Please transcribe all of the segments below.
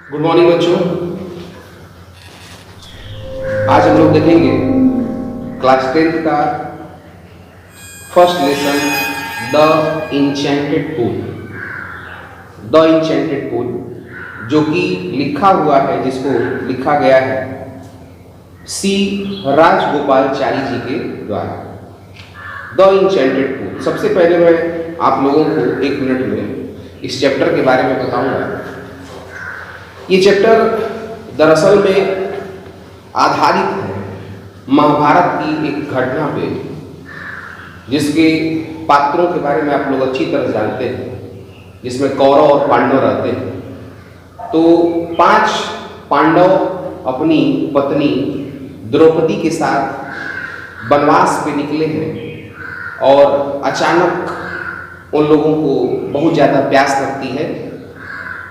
Good morning बच्चों। आज हम लोग देखेंगे क्लास 10th का first lesson the enchanted pool. The enchanted pool जो कि लिखा हुआ है, जिसको लिखा गया है सी राजगोपालचारी जी के द्वारा। The enchanted pool. सबसे पहले मैं आप लोगों को 1 मिनट में इस चैप्टर के बारे में बताऊंगा। ये चैप्टर दरअसल में आधारित है महाभारत की एक घटना पे, जिसके पात्रों के बारे में आप लोग अच्छी तरह जानते हैं, जिसमें कौरव और पांडव रहते हैं। तो 5 पांडव अपनी पत्नी द्रौपदी के साथ वनवास पे निकले हैं और अचानक उन लोगों को बहुत ज़्यादा प्यास लगती है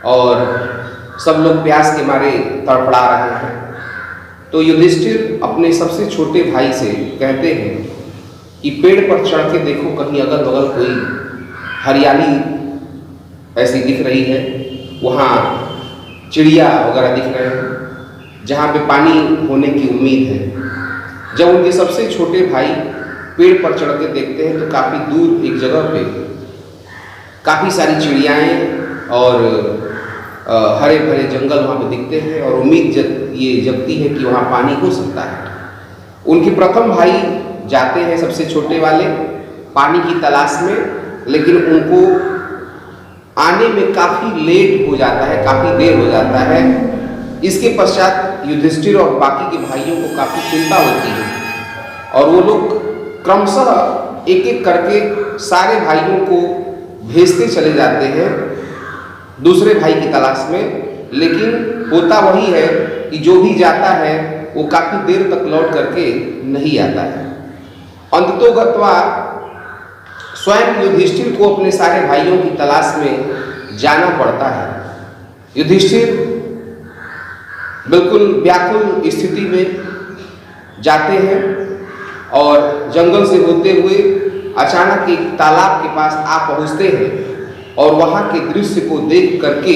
और सब लोग प्यास के मारे तड़फड़ा रहे हैं। तो युधिष्ठिर अपने सबसे छोटे भाई से कहते हैं कि पेड़ पर चढ़ के देखो, कहीं अगल बगल कोई हरियाली ऐसी दिख रही है, वहाँ चिड़िया वगैरह दिख रहे हैं जहाँ पे पानी होने की उम्मीद है। जब उनके सबसे छोटे भाई पेड़ पर चढ़ के देखते हैं तो काफ़ी दूर एक जगह पे काफ़ी सारी चिड़ियाएँ और हरे भरे जंगल वहाँ पे दिखते हैं और उम्मीद ये जगती है कि वहाँ पानी हो सकता है। उनके प्रथम भाई जाते हैं, सबसे छोटे वाले, पानी की तलाश में, लेकिन उनको आने में काफ़ी लेट हो जाता है, काफ़ी देर हो जाता है। इसके पश्चात युधिष्ठिर और बाकी के भाइयों को काफ़ी चिंता होती है और वो लोग क्रमशः एक एक करके सारे भाइयों को भेजते चले जाते हैं दूसरे भाई की तलाश में। लेकिन होता वही है कि जो भी जाता है वो काफ़ी देर तक लौट करके नहीं आता है। अंततोगत्वा स्वयं युधिष्ठिर को अपने सारे भाइयों की तलाश में जाना पड़ता है। युधिष्ठिर बिल्कुल व्याकुल स्थिति में जाते हैं और जंगल से होते हुए अचानक एक तालाब के पास आ पहुँचते हैं और वहाँ के दृश्य को देख करके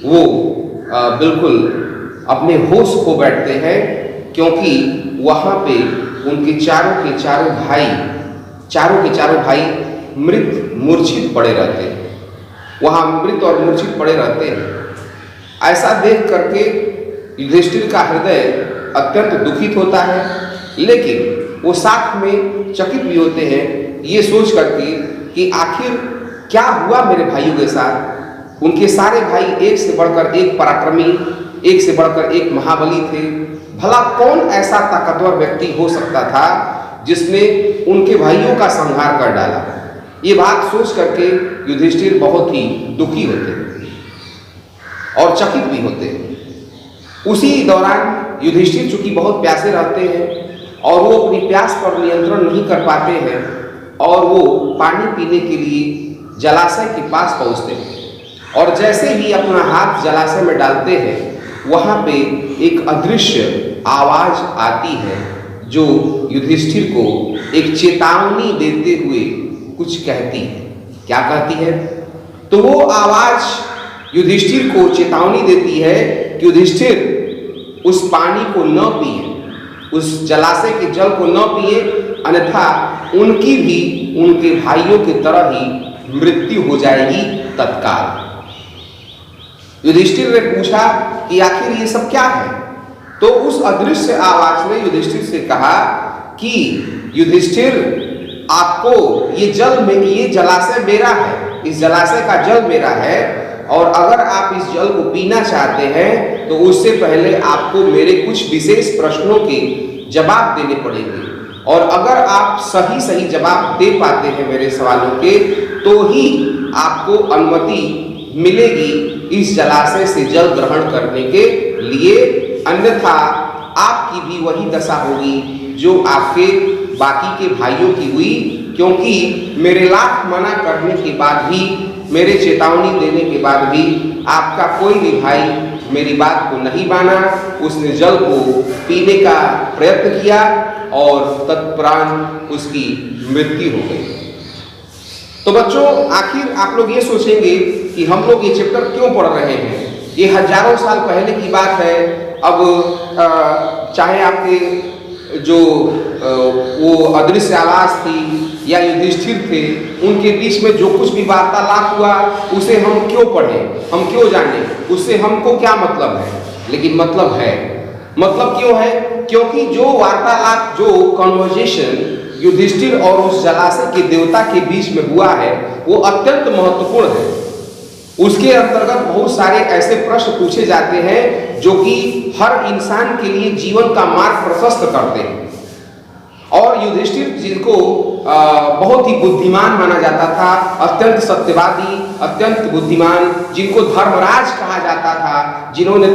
वो बिल्कुल अपने होश खो बैठते हैं, क्योंकि वहाँ पे उनके चारों के चारों भाई मृत मूर्छित पड़े रहते हैं। वहाँ मृत और मूर्छित पड़े रहते हैं। ऐसा देख करके युधिष्ठिर का हृदय अत्यंत दुखित होता है, लेकिन वो साथ में चकित भी होते हैं ये सोच करके कि आखिर क्या हुआ मेरे भाइयों के साथ। उनके सारे भाई एक से बढ़कर एक पराक्रमी, एक से बढ़कर एक महाबली थे। भला कौन ऐसा ताकतवर व्यक्ति हो सकता था जिसने उनके भाइयों का संहार कर डाला। ये बात सोच करके युधिष्ठिर बहुत ही दुखी होते हैं और चकित भी होते हैं। उसी दौरान युधिष्ठिर चूंकि बहुत प्यासे रहते हैं और वो अपनी प्यास पर नियंत्रण नहीं कर पाते हैं और वो पानी पीने के लिए जलाशय के पास पहुंचते हैं और जैसे ही अपना हाथ जलाशय में डालते हैं, वहाँ पे एक अदृश्य आवाज आती है जो युधिष्ठिर को एक चेतावनी देते हुए कुछ कहती है। क्या कहती है? तो वो आवाज युधिष्ठिर को चेतावनी देती है कि युधिष्ठिर उस पानी को न पिए, उस जलाशय के जल को न पिए, अन्यथा उनकी भी उनके भाइयों की तरह ही मृत्यु हो जाएगी तत्काल। युधिष्ठिर ने पूछा कि आखिर ये सब क्या है? तो उस अदृश्य आवाज ने युधिष्ठिर से कहा कि युधिष्ठिर, आपको ये जलाशय मेरा है, इस जलाशय का जल मेरा है और अगर आप इस जल को पीना चाहते हैं तो उससे पहले आपको मेरे कुछ विशेष प्रश्नों के जवाब देने पड़ेंगे और अगर आप सही जवाब दे पाते हैं मेरे सवालों के तो ही आपको अनुमति मिलेगी इस जलाशय से जल ग्रहण करने के लिए, अन्यथा आपकी भी वही दशा होगी जो आपके बाकी के भाइयों की हुई। क्योंकि मेरे लाख मना करने के बाद भी, मेरे चेतावनी देने के बाद भी आपका कोई भी भाई मेरी बात को नहीं माना, उसने जल को पीने का प्रयत्न किया और तत्परांत उसकी मृत्यु हो गई। तो बच्चों, आखिर आप लोग ये सोचेंगे कि हम लोग ये चैप्टर क्यों पढ़ रहे हैं। ये हजारों साल पहले की बात है। अब चाहे आपके जो वो अदृश्य आवाज थी या युधिष्ठिर थे, उनके बीच में जो कुछ भी वार्तालाप हुआ उसे हम क्यों पढ़ें, हम क्यों जाने, उससे हमको क्या मतलब है। लेकिन मतलब है। मतलब क्यों है? क्योंकि जो वार्तालाप, जो कन्वर्जेशन युधिष्ठिर और उस जलाशय के देवता के बीच में हुआ है वो अत्यंत महत्वपूर्ण है। उसके अंतर्गत बहुत सारे ऐसे प्रश्न पूछे जाते हैं जो कि हर इंसान के लिए जीवन का मार्ग प्रशस्त करते हैं। और युधिष्ठिर जिनको बहुत ही बुद्धिमान माना जाता था, अत्यंत सत्यवादी, अत्यंत बुद्धिमान, जिनको धर्मराज कहा जाता था, जिन्होंने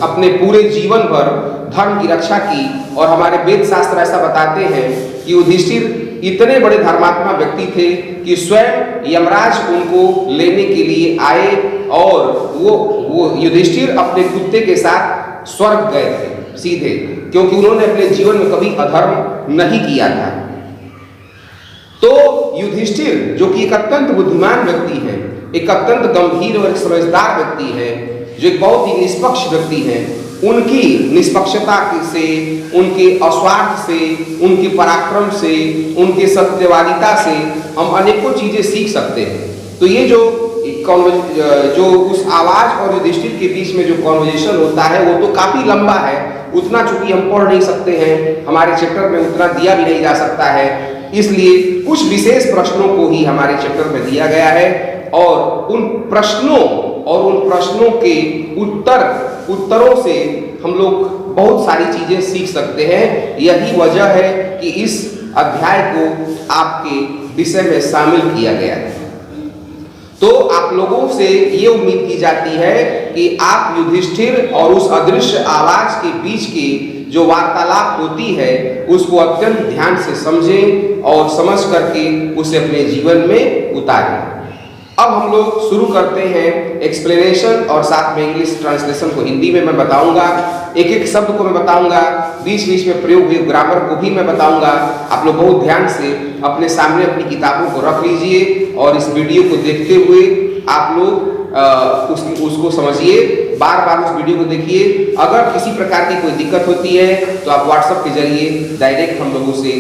अपने पूरे जीवन भर धर्म की रक्षा की। और हमारे वेद शास्त्र ऐसा बताते हैं कि युधिष्ठिर इतने बड़े धर्मात्मा व्यक्ति थे कि स्वयं यमराज उनको लेने के लिए आए और वो युधिष्ठिर अपने कुत्ते के साथ स्वर्ग गए थे सीधे, क्योंकि उन्होंने अपने जीवन में कभी अधर्म नहीं किया था। तो युधिष्ठिर जो कि एक अत्यंत बुद्धिमान व्यक्ति है, एक अत्यंत गंभीर और समझदार व्यक्ति है, जो एक बहुत ही निष्पक्ष व्यक्ति है, उनकी निष्पक्षता से, उनके अस्वार्थ से, उनके पराक्रम से, उनके सत्यवादिता से हम अनेकों चीजें सीख सकते हैं। तो ये जो उस आवाज और युधिष्ठिर के बीच में जो कॉन्वर्जेशन होता है वो तो काफी लंबा है। उतना चूंकि हम पढ़ नहीं सकते हैं, हमारे चैप्टर में उतना दिया भी नहीं जा सकता है, इसलिए कुछ विशेष प्रश्नों को ही हमारे चैप्टर में दिया गया है। और उन प्रश्नों के उत्तरों से हम लोग बहुत सारी चीजें सीख सकते हैं। यही वजह है कि इस अध्याय को आपके विषय में शामिल किया गया है। तो आप लोगों से ये उम्मीद की जाती है कि आप युधिष्ठिर और उस अदृश्य आवाज के बीच की जो वार्तालाप होती है उसको अत्यंत ध्यान से समझें और समझ करके उसे अपने जीवन में उतारें। अब हम लोग शुरू करते हैं एक्सप्लेनेशन और साथ में इंग्लिश ट्रांसलेशन को हिंदी में मैं बताऊंगा, एक एक शब्द को मैं बताऊंगा, बीच बीच में प्रयोग हुए ग्रामर को भी मैं बताऊंगा। आप लोग बहुत ध्यान से अपने सामने अपनी किताबों को रख लीजिए और इस वीडियो को देखते हुए आप लोग उसको समझिए, बार बार उस वीडियो को देखिए। अगर किसी प्रकार की कोई दिक्कत होती है तो आप व्हाट्सएप के जरिए डायरेक्ट हम लोगों से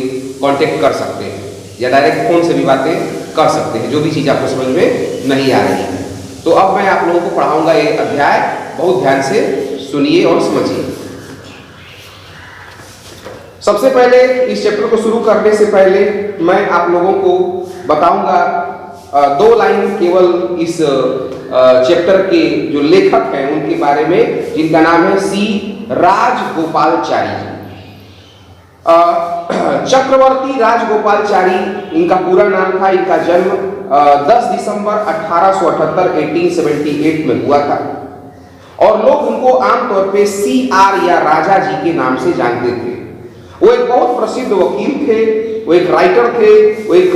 कांटेक्ट कर सकते हैं या डायरेक्ट फोन से भी बातें कर सकते हैं, जो भी चीज़ आपको समझ में नहीं आ रही है। तो अब मैं आप लोगों को पढ़ाऊंगा ये अध्याय, बहुत ध्यान से सुनिए और समझिए। सबसे पहले इस चैप्टर को शुरू करने से पहले मैं आप लोगों को बताऊंगा 2 लाइन केवल इस चैप्टर के जो लेखक हैं उनके बारे में, जिनका नाम है सी राजगोपालचारी जी। चक्रवर्ती राजगोपालचारी इनका पूरा नाम था। इनका जन्म 10 दिसंबर 1878 1878 में हुआ था और लोग उनको आमतौर पे CR या राजा जी के नाम से जानते थे। वो एक बहुत प्रसिद्ध वकील थे, वो एक राइटर थे, वो एक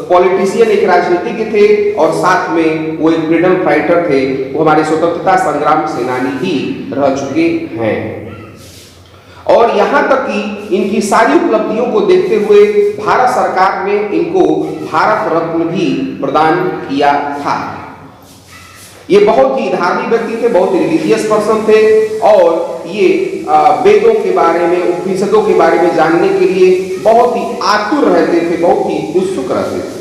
पॉलिटिशियन, एक राजनीतिज्ञ थे और साथ में वो एक फ्रीडम फाइटर थे। वो हमारे स्वतंत्रता संग्राम सेनानी भी रह चुके हैं। और यहाँ तक कि इनकी सारी उपलब्धियों को देखते हुए भारत सरकार ने इनको भारत रत्न भी प्रदान किया था। ये बहुत ही धार्मिक व्यक्ति थे, बहुत ही रिलीजियस पर्सन थे और ये वेदों के बारे में, उपनिषदों के बारे में जानने के लिए बहुत ही आतुर रहते थे, बहुत ही उत्सुक रहते थे।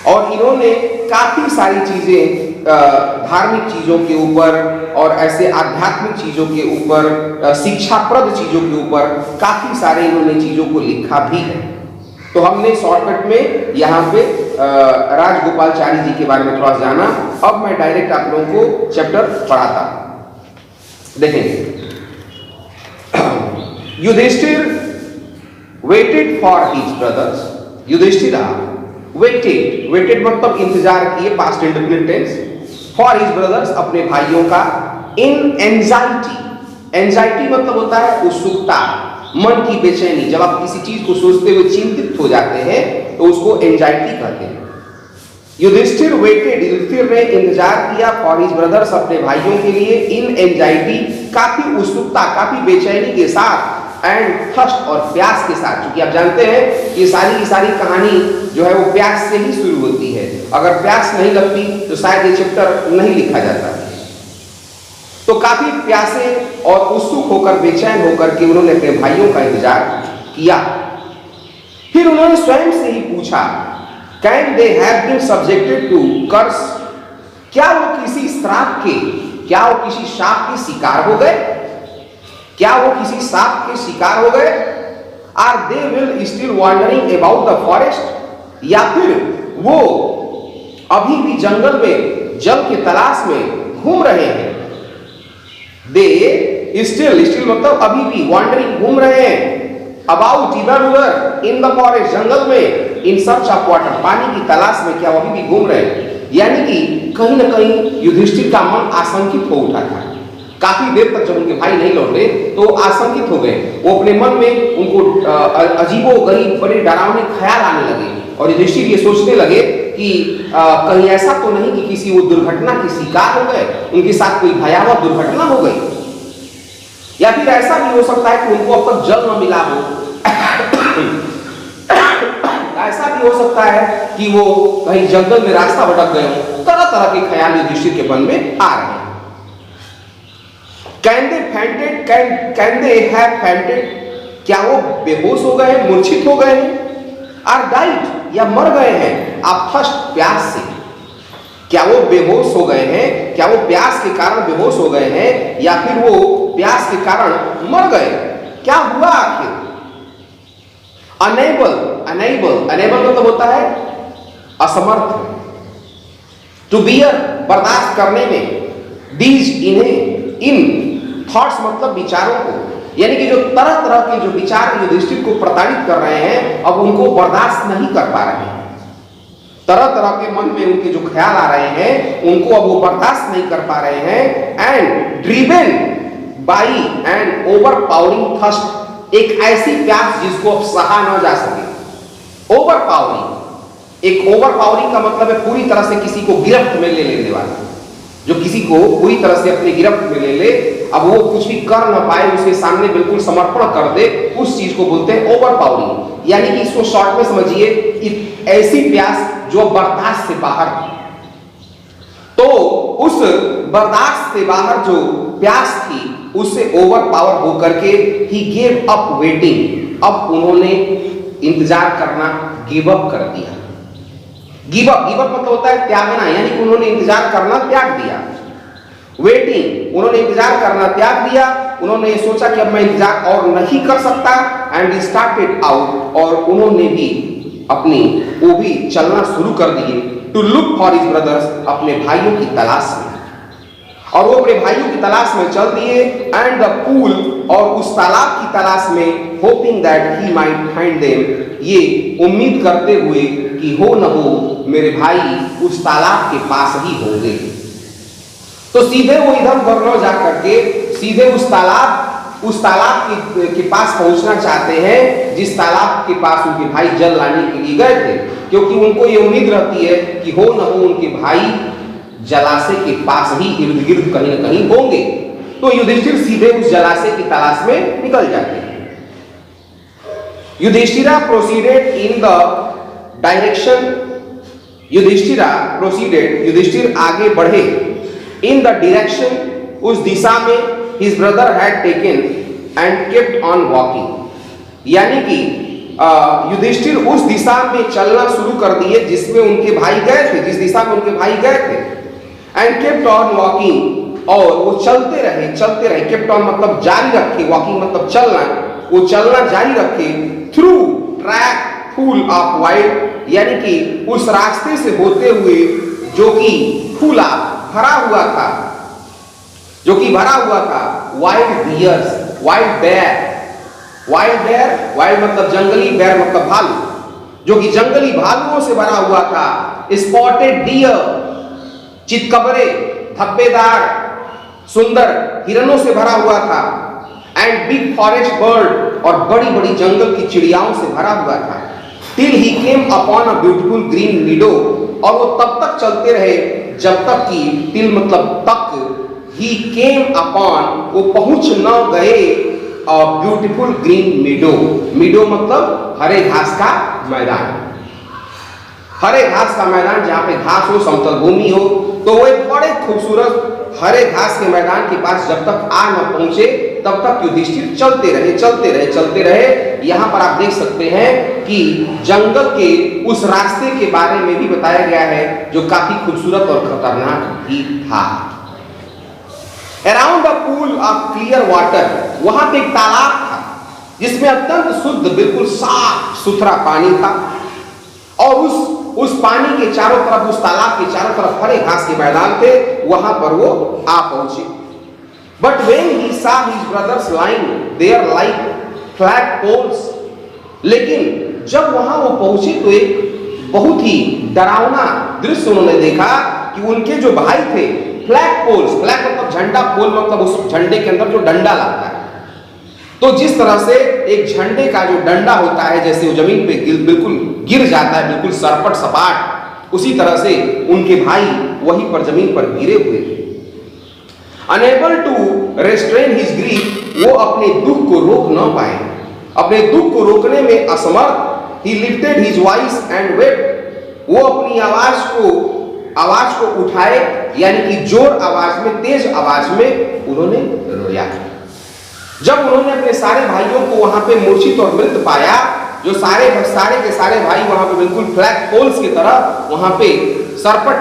और इन्होंने काफी सारी चीजें धार्मिक चीजों के ऊपर और ऐसे आध्यात्मिक चीजों के ऊपर, शिक्षाप्रद चीजों के ऊपर काफी सारे इन्होंने चीजों को लिखा भी है। तो हमने शॉर्टकट में यहाँ पे राजगोपालचारी जी के बारे में थोड़ा जाना। अब मैं डायरेक्ट आप लोगों को चैप्टर पढ़ाता हूं। देखेंगे, Yudhishthir waited for his brothers. Yudhishthira waited मतलब इंतजार किए, past indefinite tense, for his brothers अपने भाइयों का, इन एंजाइटी मतलब होता है उत्सुकता, मन की बेचैनी। जब आप किसी चीज को सोचते हुए चिंतित हो जाते हैं तो उसको एंजाइटी कहते हैं। युधिष्ठिर युधिष्ठिर ने इंतजार किया फॉर हिज ब्रदर्स अपने भाइयों के लिए, इन एंजाइटी काफी उत्सुकता, काफी बेचैनी के साथ, एंड थर्स्ट और प्यास के साथ। क्योंकि आप जानते हैं कि सारी की सारी कहानी जो है वो प्यास से ही शुरू होती है। अगर प्यास नहीं लगती तो शायद ये चैप्टर नहीं लिखा जाता। तो काफी प्यासे और उत्सुक होकर, बेचैन होकर के उन्होंने अपने भाइयों का इंतजार किया। फिर उन्होंने स्वयं से ही पूछा, can they have been subjected to curse, क्या वो किसी श्राप के, क्या वो किसी शाप के शिकार हो गए, क्या वो किसी सांप के शिकार हो गए? Are they will still wondering about the forest, या फिर वो अभी भी जंगल में जल की तलाश में घूम रहे हैं। दे स्टिल मतलब अभी भी, वॉन्डरिंग घूम रहे हैं, अबाउट इधर उधर, इन द फॉरेस्ट जंगल में, इन सर्च ऑफ वाटर पानी की तलाश में, क्या वो अभी भी घूम रहे हैं? यानी कि कहीं ना कहीं युधिष्ठिर का मन आशंकित हो उठा था। काफी देर तक जब उनके भाई नहीं लौटे तो आशंकित हो गए। वो अपने मन में उनको अजीबो गरीब बड़े डरावने ख्याल आने लगे और युधिष्ठिर ये सोचने लगे कि कहीं ऐसा तो नहीं कि किसी वो दुर्घटना के शिकार हो गए, उनके साथ कोई भयावह दुर्घटना हो गई, या फिर ऐसा भी हो सकता है कि उनको अब तक जल न मिला हो। ऐसा भी हो सकता है कि वो कहीं जंगल में रास्ता भटक गए हो। तरह तरह के ख्याल युधिष्ठिर के मन में आ रहे हैं। Can they fainted, can they have fainted, क्या वो बेहोश हो गए हैं, मूर्छित हो गए हैं? आर डाइड, या मर गए हैं आप फर्स्ट प्यास से, क्या वो बेहोश हो गए हैं, क्या वो प्यास के कारण बेहोश हो गए हैं, या फिर वो प्यास के कारण मर गए? क्या हुआ आखिर? अनेबल मतलब होता है असमर्थ, टू बियर बर्दाश्त करने में, दीज इन्हें, इन थॉट्स मतलब विचारों को, यानी कि जो तरह तरह के जो विचार युधिष्ठिर को प्रताड़ित कर रहे हैं अब उनको बर्दाश्त नहीं कर पा रहे हैं। तरह तरह के मन में उनके जो ख्याल आ रहे हैं उनको अब वो बर्दाश्त नहीं कर पा रहे हैं। And driven by and over powering thirst, एक ऐसी प्यास जिसको अब सहा न जा सके। ओवर पावरिंग, एक ओवर पावरिंग का मतलब है पूरी तरह से किसी को गिरफ्त में ले लेने वाला, जो किसी को पूरी तरह से अपनी गिरफ्त में ले ले, अब वो कुछ भी कर न पाए, उसके सामने बिल्कुल समर्पण कर दे, उस चीज को बोलते हैं ओवर पावरिंग। यानी कि इसको शॉर्ट में समझिए, ऐसी प्यास जो बर्दाश्त से बाहर, तो उस बर्दाश्त से बाहर जो प्यास थी उससे ओवर पावर होकर के ही गिव अप वेटिंग, अब उन्होंने इंतजार करना गिव अप कर दिया। गिव अप मतलब होता है त्यागना, यानी कि उन्होंने इंतजार करना त्याग दिया। वेटिंग, उन्होंने इंतजार करना त्याग दिया, उन्होंने सोचा कि अब मैं इंतजार और नहीं कर सकता। एंड स्टार्टेड आउट, और उन्होंने भी अपनी वो भी चलना शुरू कर दिए, to look for his brothers, अपने भाइयों की तलाश में। और वो अपने भाइयों की तलाश में चल दिए। एंड द पूल, और उस तालाब की तलाश में, hoping that he might find them, ये उम्मीद करते हुए कि हो न हो मेरे भाई उस तालाब के पास ही होंगे। तो सीधे वो इधर उधर न जा करके सीधे उस तालाब के पास पहुंचना चाहते हैं जिस तालाब के पास उनके भाई जल लाने के लिए गए थे, क्योंकि उनको ये उम्मीद रहती है कि हो न हो उनके भाई जलाशय के पास ही इर्द गिर्द कहीं न कहीं होंगे। तो युधिष्ठिर सीधे उस जलाशय की तलाश में निकल जाते हैं। Yudhishthira proceeded in the direction, Yudhishthir आगे बढ़े, इन द डायरेक्शन, उस दिशा में, his brother had taken and kept on walking, यानी कि युधिष्ठिर उस दिशा में चलना शुरू कर दिए जिसमें उनके भाई गए थे, जिस दिशा में उनके भाई गए थे। एंड केप्ट ऑन वॉकिंग, और वो चलते रहे। केप्ट ऑन मतलब जारी रखे, वॉकिंग मतलब चलना, वो चलना जारी रखे। Through track full of wild, यानी कि उस रास्ते से होते हुए जो कि फुल ऑफ भरा हुआ था, वाइल्ड बियर्स, वाइल्ड बेयर मतलब जंगली, बेयर मतलब भालू, जो कि जंगली भालुओं से भरा हुआ था। स्पॉटेड डियर, चितकबरे, धब्बेदार सुंदर हिरणों से भरा हुआ था। एंड बिग फॉरेस्ट बर्ड, और बड़ी बड़ी जंगल की चिड़ियाओं से भरा हुआ था। Till he came upon a beautiful green मीडो, और वो तब तक चलते रहे जब तक कि, टिल मतलब तक, ही केम अपॉन, वो पहुंच न गए, अ ब्यूटीफुल ग्रीन मीडो मतलब हरे घास का मैदान, जहाँ पे घास हो, समतल भूमि हो। तो वो एक बड़े खूबसूरत हरे घास के मैदान के पास जब तक आ न पहुंचे तब तक युधिष्ठिर चलते रहे। यहां पर आप देख सकते हैं कि जंगल के उस रास्ते के बारे में भी बताया गया है जो काफी खूबसूरत और खतरनाक भी था। Around the pool of clear water, वहां पे एक तालाब था जिसमें अत्यंत शुद्ध बिल्कुल साफ सुथरा पानी था और उस पानी के चारों तरफ, उस तालाब के चारों तरफ हरे घास के मैदान थे। वहां पर वो आ पहुंचे। But when he saw his brothers lying there like flag poles, लेकिन जब वहां वो पहुंचे तो एक बहुत ही डरावना दृश्य उन्होंने देखा कि उनके जो भाई थे, फ्लैग पोल्स, फ्लैग मतलब झंडा, पोल मतलब उस झंडे के अंदर जो डंडा लगता है, तो जिस तरह से एक झंडे का जो डंडा होता है जैसे वो जमीन पे बिल्कुल गिर जाता है, बिल्कुल सरपट सपाट, उसी तरह से उनके भाई वहीं पर जमीन पर गिरे हुए थे। Unable to restrain his grief, वो अपने दुख को रोक न पाए, अपने दुख को रोकने में असमर्थ, ही lifted his voice and wept, वो अपनी आवाज को उठाए, यानी कि जोर आवाज में, तेज आवाज में उन्होंने रोया। जब उन्होंने अपने सारे भाइयों को वहां पे मूर्छित और मृत पाया, जो सारे के सारे भाई वहां पे बिल्कुल फ्लैग पोल्स की तरह वहां पे सरपट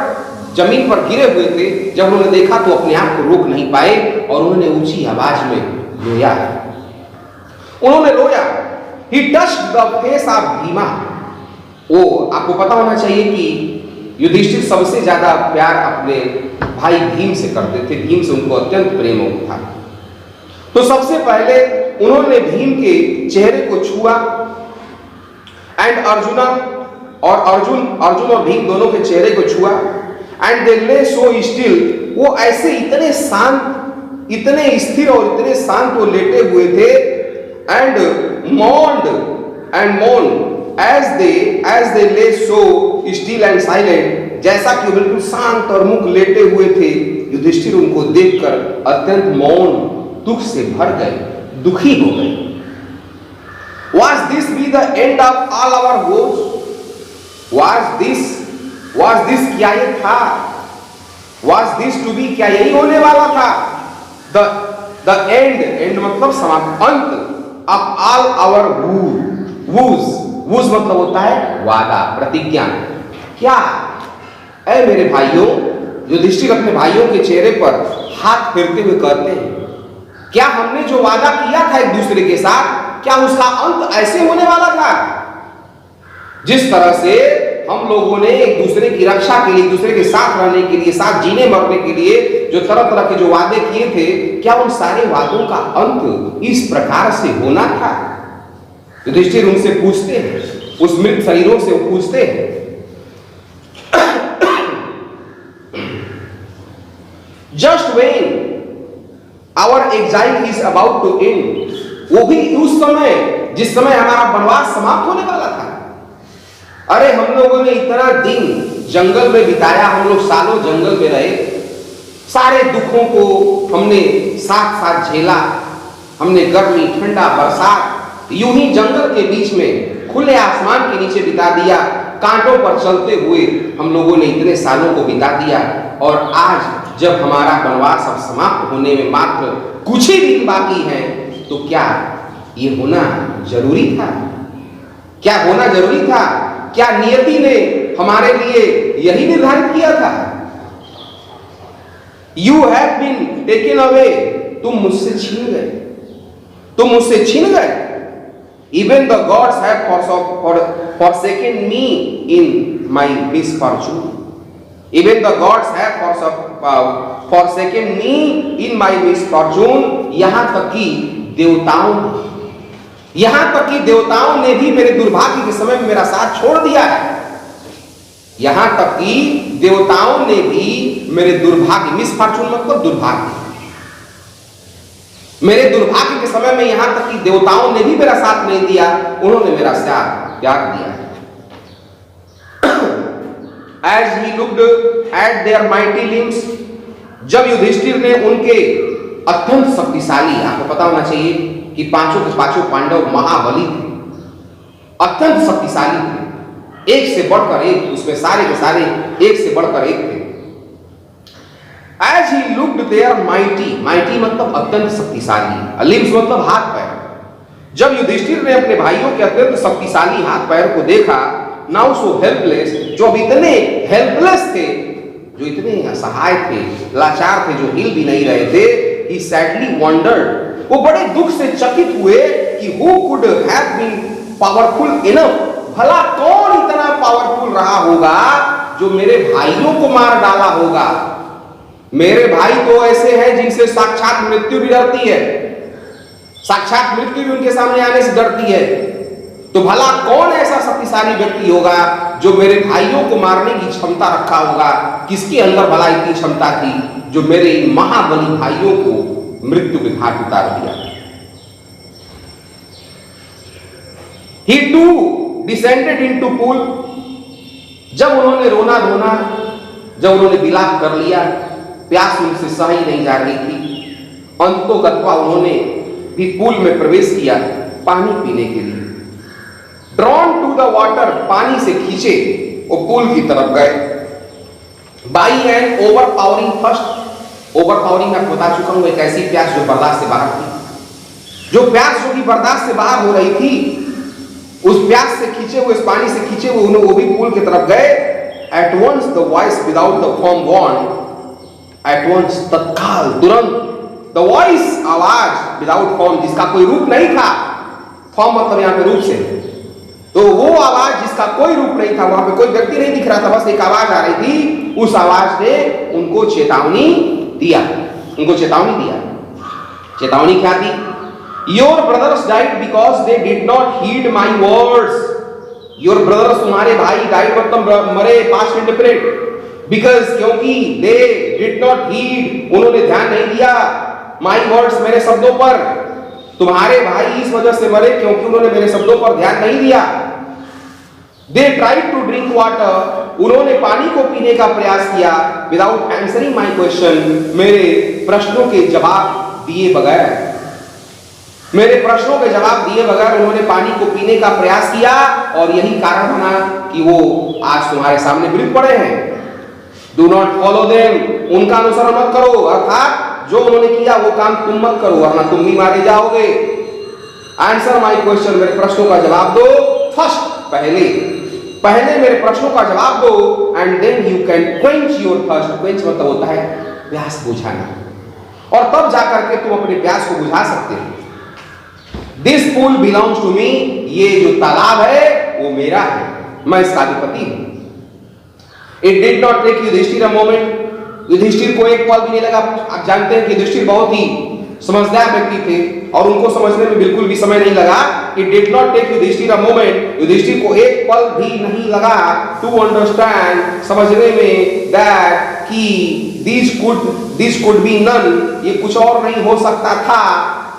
जमीन पर गिरे हुए थे, जब उन्होंने देखा तो अपने आप को रोक नहीं पाए और उन्होंने ऊंची आवाज में रोया। उन्होंने रोया। ही touched the face of Bhima, वो आपको पता होना चाहिए कि युधिष्ठिर सबसे ज्यादा प्यार अपने भाई भीम से करते थे, भीम से उनको अत्यंत प्रेम था। तो सबसे पहले उन्होंने भीम के चेहरे को छुआ एंड अर्जुन और भीम दोनों के चेहरे को छुआ। एंड दे ले सो स्टिल, वो ऐसे इतने शांत, इतने स्थिर और इतने शांत वो लेटे हुए थे। एंड मोन एज दे ले सो स्टिल एंड साइलेंट, जैसा कि वो बिल्कुल शांत और मुख लेटे हुए थे, युधिष्ठिर उनको देखकर अत्यंत मौन, दुख से भर गए, दुखी हो गए। Was this be the end of all our woes? Was this क्या ये था? Was this to be, क्या यही होने वाला था? The end मतलब समाप्त, अंत of all our woes मतलब होता है वादा, प्रतिज्ञा। क्या ऐ मेरे भाइयों, युधिष्ठिर अपने भाइयों के चेहरे पर हाथ फेरते हुए कहते हैं, क्या हमने जो वादा किया था एक दूसरे के साथ, क्या उसका अंत ऐसे होने वाला था? जिस तरह से हम लोगों ने एक दूसरे की रक्षा के लिए, एक दूसरे के साथ रहने के लिए, साथ जीने मरने के लिए जो तरह तरह के जो वादे किए थे, क्या उन सारे वादों का अंत इस प्रकार से होना था? युधिष्ठिर उनसे पूछते हैं, उस मृत शरीरों से वो पूछते हैं। Just when our exile is about to end, वो भी उस समय जिस समय हमारा वनवास समाप्त होने वाला था। अरे हम लोगों ने इतना दिन जंगल में बिताया, हम लोग सालों जंगल में रहे, सारे दुखों को हमने साथ साथ झेला, हमने गर्मी, ठंडा, बरसात यूं ही जंगल के बीच में खुले आसमान के नीचे बिता दिया, कांटों पर चलते हुए हम लोगों ने इतने सालों को बिता दिया, और आज जब हमारा वनवास अब समाप्त होने में मात्र कुछ ही दिन बाकी हैं, तो क्या ये होना जरूरी था? क्या होना जरूरी था? क्या नियति ने हमारे लिए यही निर्धारित किया था? You have been taken away, तुम मुझसे छीन गए, तुम मुझसे छीन गए। Even the gods have forsaken me in my misfortune. Even the gods have forsaken me in my misfortune. यहाँ तक कि देवताओं ने भी मेरे दुर्भाग्य के समय में मेरा साथ छोड़ दिया है। यहाँ तक कि देवताओं ने भी मेरे दुर्भाग्य, मिसफॉर्चून मतलब दुर्भाग्य, मेरे दुर्भाग्य के समय में यहाँ तक कि देवताओं ने भी मेरा साथ नहीं दिया, उन्होंने मेरा साथ त्याग दिया। As he looked at their mighty limbs, जब युधिष्ठिर ने उनके अत्यंत शक्तिशाली, आपको पता होना चाहिए कि पांचों के पांचों पांडव महाबली थे, अत्यंत शक्तिशाली थे, एक से बढ़कर एक, उसमें सारे के सारे एक से बढ़कर एक थे। As he looked there, mighty, mighty मतलब अत्यंत शक्तिशाली, limbs मतलब हाथ पैर। जब युधिष्ठिर ने अपने भाइयों के अत्यंत शक्तिशाली हाथ पैर को देखा, नाउ सो हेल्पलेस, जो अब इतने हेल्पलेस थे, जो इतने असहाय थे, लाचार थे, जो हिल भी नहीं रहे थे, he sadly wondered, वो बड़े दुख से चकित हुए कि who could have been powerful enough, भला कौन इतना पावरफुल रहा होगा जो मेरे भाइयों को मार डाला होगा। मेरे भाई तो ऐसे हैं जिनसे साक्षात मृत्यु भी डरती है, साक्षात मृत्यु भी उनके सामने आने से डरती है। तो भला कौन ऐसा शक्तिशाली व्यक्ति होगा जो मेरे भाइयों को मारने की क्षमता रखा होगा। किसके अंदर भला इतनी क्षमता थी जो मेरे महाबली भाइयों को मृत्यु के घाट उतार दिया। He too descended into pool, जब उन्होंने रोना धोना, जब उन्होंने विलाप कर लिया, प्यास उनसे सही नहीं जा रही थी, अंततोगत्वा उन्होंने भी पूल में प्रवेश किया पानी पीने के लिए। ड्रॉन टू द वाटर, पानी से खींचे वो पूल की तरफ गए। By and over powering first, over powering मैं बता चुका हूं, एक ऐसी प्यास जो बर्दाश्त से बाहर थी, जो प्यास जो कि बर्दाश्त से बाहर हो रही थी, उस प्यास से खींचे हुए, इस पानी से खींचे हुए वो भी पूल की तरफ गए। At once the voice without the form warned, at once तत्काल, तुरंत, द वॉइस आवाज विदाउट फॉर्म, जिसका कोई रूप नहीं था, फॉर्म मतलब यहां पे रूप से, तो वो आवाज जिसका कोई रूप नहीं था, वहां पे कोई व्यक्ति नहीं दिख रहा था, बस एक आवाज आ रही थी, उस आवाज ने उनको चेतावनी दिया, उनको चेतावनी दिया। चेतावनी क्या थी? Your brothers died because they did not heed my words. Your brothers, तुम्हारे भाई, डाइड मतलब मरे, पास्ट इंडेफिनिट, बिकॉज क्योंकि दे डिड नॉट हीड, उन्होंने ध्यान नहीं दिया, माई वर्ड्स, मेरे शब्दों पर। तुम्हारे भाई इस वजह से मरे क्योंकि उन्होंने मेरे शब्दों पर ध्यान नहीं दिया। They tried to drink water, उन्होंने पानी को पीने का प्रयास किया, विदाउट आंसरिंग माई क्वेश्चन, मेरे प्रश्नों के जवाब दिए बगैर, मेरे प्रश्नों के जवाब दिए बगैर उन्होंने पानी को पीने का प्रयास किया, और यही कारण बना कि वो आज तुम्हारे सामने मृत पड़े हैं। डू नॉट फॉलो देम, उनका अनुसरण मत करो, अर्थात जो उन्होंने किया वो काम तुम मत करो, वरना तुम भी मारे जाओगे। आंसर माई क्वेश्चन, मेरे प्रश्नों का जवाब दो। फर्स्ट, पहले मेरे प्रश्नों का जवाब दो, and then you can quench your thirst. Quench मतलब होता है प्यास बुझाना, और तब जाकर के तुम अपने प्यास को बुझा सकते हो। This pool belongs to me, ये जो तालाब है वो मेरा है, मैं इसका अधिपति हूं। It did not take Yudhishthira a moment, Yudhishthira को एक पल भी नहीं लगा। आप जानते हैं कि युधिष्ठिर बहुत ही समझदार व्यक्ति थे और उनको समझने में बिल्कुल भी समय नहीं लगा। It did not take Yudhishthira a moment, Yudhishthira को एक पल भी नहीं लगा टू अंडरस्टैंड, समझने में, दैट कि दिस कुड बी नन, ये कुछ और नहीं हो सकता था,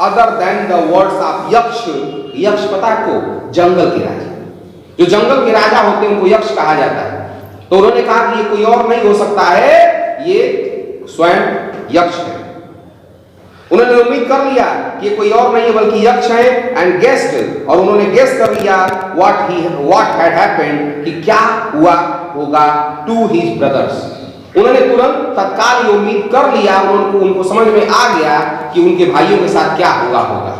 other than the words of यक्ष। यक्ष पता है को, जंगल के राजा, जो जंगल के राजा होते हैं उनको यक्ष कहा जाता है। तो उन्होंने कहा कि ये कोई और नहीं हो सकता है, ये स्वयं यक्ष है। उन्होंने उम्मीद कर लिया कि ये कोई और नहीं है बल्कि यक्ष है, एंड गेस्ड, और उन्होंने गेस कर लिया व्हाट हैड हैपेंड, कि क्या हुआ होगा टू हिज ब्रदर्स। उन्होंने तुरंत तत्काल ये उम्मीद कर लिया, उनको समझ में आ गया कि उनके भाइयों के साथ क्या हुआ होगा।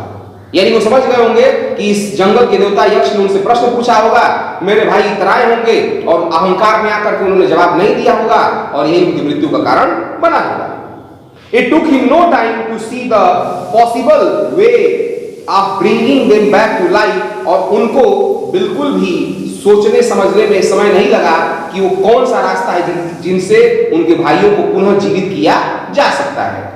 यानी वो समझ गए होंगे कि इस जंगल के देवता यक्ष ने उनसे प्रश्न पूछा होगा, मेरे भाई इतराए होंगे और अहंकार में आकर के उन्होंने जवाब नहीं दिया होगा, और यही उनकी मृत्यु का कारण बना होगा। It took him no time to see the possible way of bringing them back to life, और उनको बिल्कुल भी सोचने समझने में समय नहीं लगा कि वो कौन सा रास्ता है जिनसे उनके भाइयों को पुनः जीवित किया जा सकता है।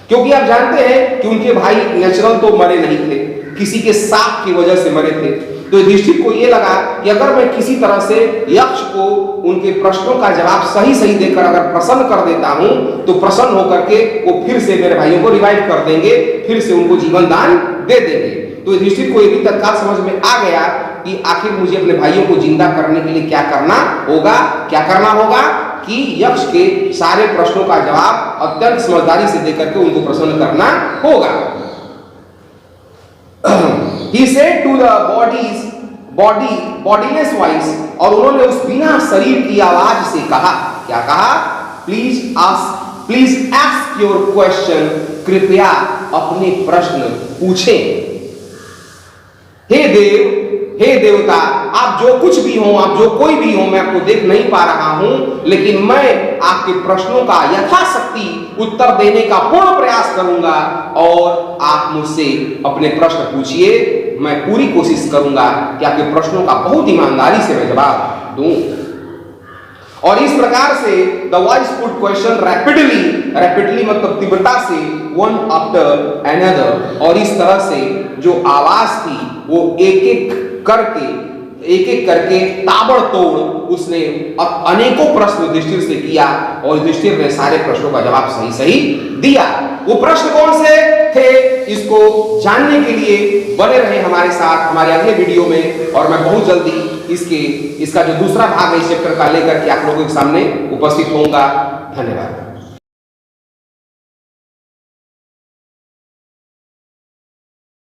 क्योंकि आप जानते हैं कि उनके भाई नेचुरल तो मरे नहीं थे, किसी के साप की वजह से मरे थे। तो युधिष्ठिर को यह लगा कि अगर मैं किसी तरह से यक्ष को उनके प्रश्नों का जवाब सही सही देकर अगर प्रसन्न कर देता हूं, तो प्रसन्न होकर के वो फिर से मेरे भाइयों को रिवाइव कर देंगे, फिर से उनको जीवन दान दे देंगे। तो युधिष्ठिर को यह भी तत्काल समझ में आ गया कि आखिर मुझे अपने भाइयों को जिंदा करने के लिए क्या करना होगा कि यक्ष के सारे प्रश्नों का जवाब अत्यंत समझदारी से देकर के उनको प्रसन्न करना होगा। He said to the bodiless voice, और उन्होंने उस बिना शरीर की आवाज से कहा, क्या कहा? Please ask please ask your question, कृपया अपने प्रश्न पूछें। हे देव, हे देवता, आप जो कुछ भी हो, आप जो कोई भी हो, मैं आपको देख नहीं पा रहा हूं, लेकिन मैं आपके प्रश्नों का यथाशक्ति उत्तर देने का पूर्ण प्रयास करूंगा और आप मुझसे अपने प्रश्न पूछिए। मैं पूरी कोशिश करूंगा कि आपके प्रश्नों का बहुत ईमानदारी से मैं जवाब दूं। और इस प्रकार से the voice put question rapidly मतलब तीव्रता से, वन आफ्टर अनदर, और इस तरह से जो आवाज थी वो एक एक करके ताबड़तोड़ उसने अनेकों प्रश्न युधिष्ठिर से किया और युधिष्ठिर ने सारे प्रश्नों का जवाब सही सही दिया। वो प्रश्न कौन से थे, इसको जानने के लिए बने रहे हमारे साथ हमारे अगले वीडियो में, और मैं बहुत जल्दी इसका जो दूसरा भाग है इस चैप्टर का लेकर के आप लोगों के सामने उपस्थित होऊंगा। धन्यवाद।